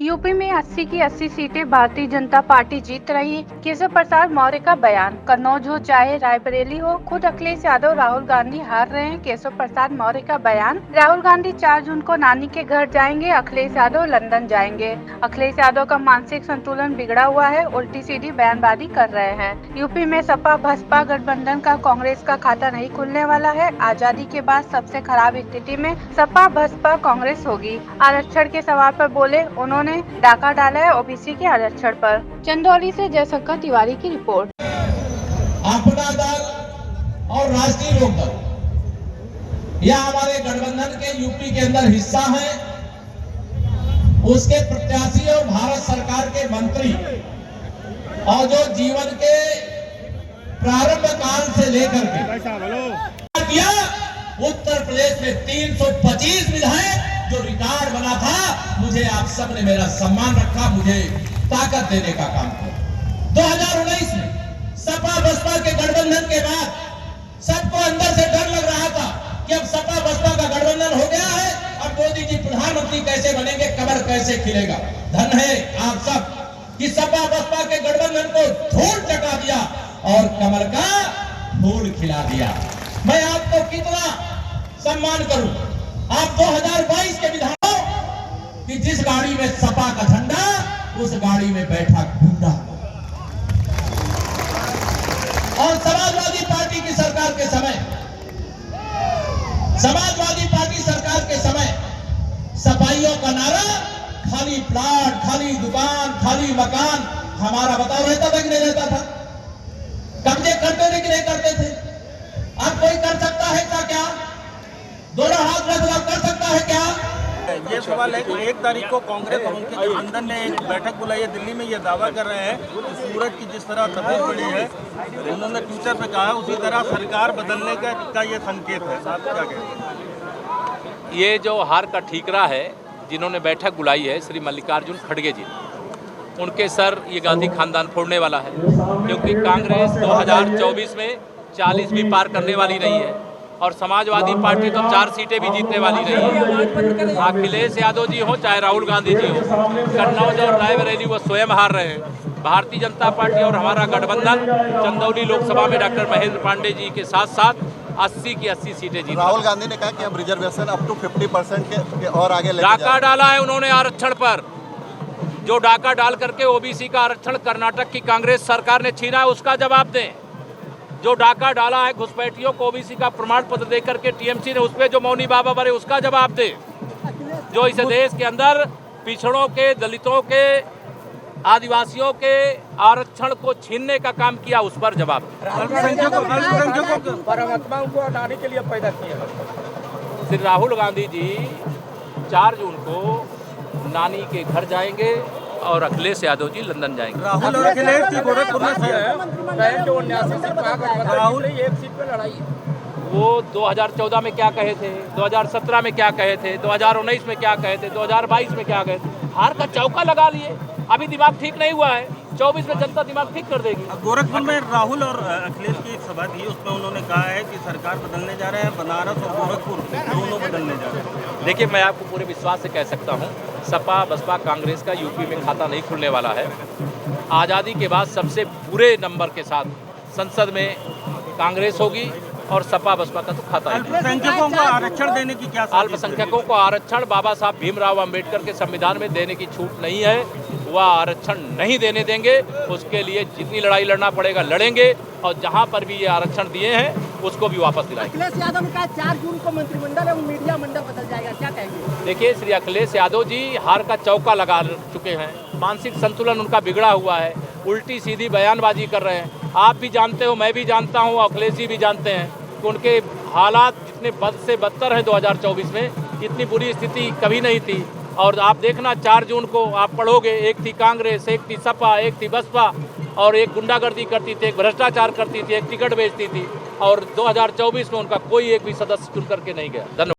UP में 80 की 80 सीटें भारतीय जनता पार्टी जीत रही। केशव प्रसाद मौर्य का बयान। कन्नौज हो चाहे रायबरेली हो, खुद अखिलेश यादव राहुल गांधी हार रहे हैं। केशव प्रसाद मौर्य का बयान। राहुल गांधी 4 जून को नानी के घर जाएंगे, अखिलेश यादव लंदन जाएंगे। अखिलेश यादव का मानसिक संतुलन बिगड़ा हुआ है, उल्टी सीधी बयानबाजी कर रहे हैं। यूपी में सपा बसपा गठबंधन का कांग्रेस का खाता नहीं खुलने वाला है। आजादी के बाद सबसे खराब स्थिति में सपा बसपा कांग्रेस होगी। आरक्षण के सवाल पर बोले उन्होंने डाका डाला है ओबीसी के आरक्षण पर। चंदौली से जयशंकर तिवारी की रिपोर्ट। अपना दल और राष्ट्रीय लोकदल यह हमारे गठबंधन के यूपी के अंदर हिस्सा है। उसके प्रत्याशी और भारत सरकार के मंत्री और जो जीवन के प्रारंभ काल से लेकर के किया, उत्तर प्रदेश में 325 विधायक जो रिकॉर्ड बना था, मुझे आप सब ने मेरा सम्मान रखा, मुझे ताकत देने का काम किया। 2019 में सपा बसपा के गठबंधन के बाद सबको अंदर से डर लग रहा था कि अब सपा बसपा का गठबंधन हो गया है, अब मोदी जी प्रधानमंत्री कैसे बनेंगे, कमर कैसे खिलेगा। धन है आप सब कि सपा बसपा के गठबंधन को धूल चटा दिया और कमर का फूल खिला दिया। मैं आपको कितना सम्मान करूं। आप 2022 के विधानों कि जिस गाड़ी में सपा का झंडा, उस गाड़ी में बैठा गुंडा। और समाजवादी पार्टी की सरकार के समय, समाजवादी पार्टी सरकार के समय सफाइयों का नारा, खाली प्लाट, खाली दुकान, खाली मकान। हमारा बताओ रहता था कि नहीं रहता था? कब्जे करते थे कि नहीं करते थे? अब कोई कर सकता है क्या? दोनों हाथ में कर सकता है क्या? ये सवाल है कि 1 तारीख को कांग्रेस और उनके गठबंधन ने एक बैठक बुलाई है दिल्ली में। ये दावा कर रहे हैं कि सूरज की जिस तरह तपिश पड़ी है, उन्होंने ट्विटर पे कहा, उसी तरह सरकार बदलने का ये संकेत है। आप क्या कहते हैं? ये जो हार का ठीकरा है, जिन्होंने बैठक बुलाई है श्री मल्लिकार्जुन खड़गे जी, उनके सर ये गांधी खानदान फोड़ने वाला है। क्योंकि कांग्रेस 2024 में 40 भी पार करने वाली नहीं है और समाजवादी पार्टी तो 4 सीटें भी जीतने वाली नहीं है। अखिलेश यादव जी हो चाहे राहुल गांधी जी हो, कन्नौज और रायबरेली वो स्वयं हार रहे हैं। भारतीय जनता पार्टी और हमारा गठबंधन चंदौली लोकसभा में डॉक्टर महेंद्र पांडे जी के साथ साथ 80 की 80 सीटें जीत। राहुल गांधी ने कहा कि हम रिजर्वेशन अप टू 50% के और आगे लेके डाका डाला है उन्होंने आरक्षण पर। जो डाका डाल करके ओबीसी का आरक्षण कर्नाटक की कांग्रेस सरकार ने छीना है, उसका जवाब दें। जो डाका डाला है घुसपैठियों को ओबीसी का प्रमाण पत्र देकर के टीएमसी ने, उसपे जो मौनी बाबा बने, उसका जवाब दे। जो इस देश के अंदर पिछड़ों के, दलितों के, आदिवासियों के आरक्षण को छीनने का काम किया, उस पर जवाब दे। अल्पसंख्यकों को हटाने के लिए पैदा किया। श्री राहुल गांधी जी 4 जून को नानी के घर जाएंगे और अखिलेश यादव जी लंदन जाएंगे। राहुल और अखिलेश जी गोरखपुर में किया है। राहुल एक सीट पे लड़ाई। वो 2014 में क्या कहे थे, 2017 में क्या कहे थे, 2019 में क्या कहे थे, 2022 में क्या कहे थे। हार का चौका लगा लिए, अभी दिमाग ठीक नहीं हुआ है। 24 में जनता दिमाग ठीक कर देगी। गोरखपुर में राहुल और अखिलेश की एक सभा थी, उसमें उन्होंने कहा है कि सरकार बदलने जा रहे हैं, बनारस और गोरखपुर दोनों बदलने जा रहे हैं। देखिए, मैं आपको पूरे विश्वास से कह सकता हूँ, सपा बसपा कांग्रेस का यूपी में खाता नहीं खुलने वाला है। आज़ादी के बाद सबसे बुरे नंबर के साथ संसद में कांग्रेस होगी और सपा बसपा का तो खाता है। अल्पसंख्यकों को आरक्षण देने की क्या? अल्पसंख्यकों को आरक्षण बाबा साहब भीमराव अंबेडकर के संविधान में देने की छूट नहीं है। वह आरक्षण नहीं देने देंगे। उसके लिए जितनी लड़ाई लड़ना पड़ेगा लड़ेंगे और जहां पर भी ये आरक्षण दिए हैं उसको भी वापस दिलाएंगे। अखिलेश यादव ने कहा 4 जून को मंत्रिमंडल एवं मीडिया मंडल बदल जाएगा, क्या कहेंगे? देखिए, श्री अखिलेश यादव जी हार का चौका लगा चुके हैं। मानसिक संतुलन उनका बिगड़ा हुआ है, उल्टी सीधी बयानबाजी कर रहे हैं। आप भी जानते हो, मैं भी जानता हूँ, अखिलेश जी भी जानते हैं कि उनके हालात जितने बद से बदतर हैं 2024 में, इतनी बुरी स्थिति कभी नहीं थी। और आप देखना 4 जून को आप पढ़ोगे, एक थी कांग्रेस, एक थी सपा, एक थी बसपा, और एक गुंडागर्दी करती थी, एक भ्रष्टाचार करती थी, एक टिकट बेचती थी। और 2024 में उनका कोई एक भी सदस्य चुन करके नहीं गया। धन्यवाद।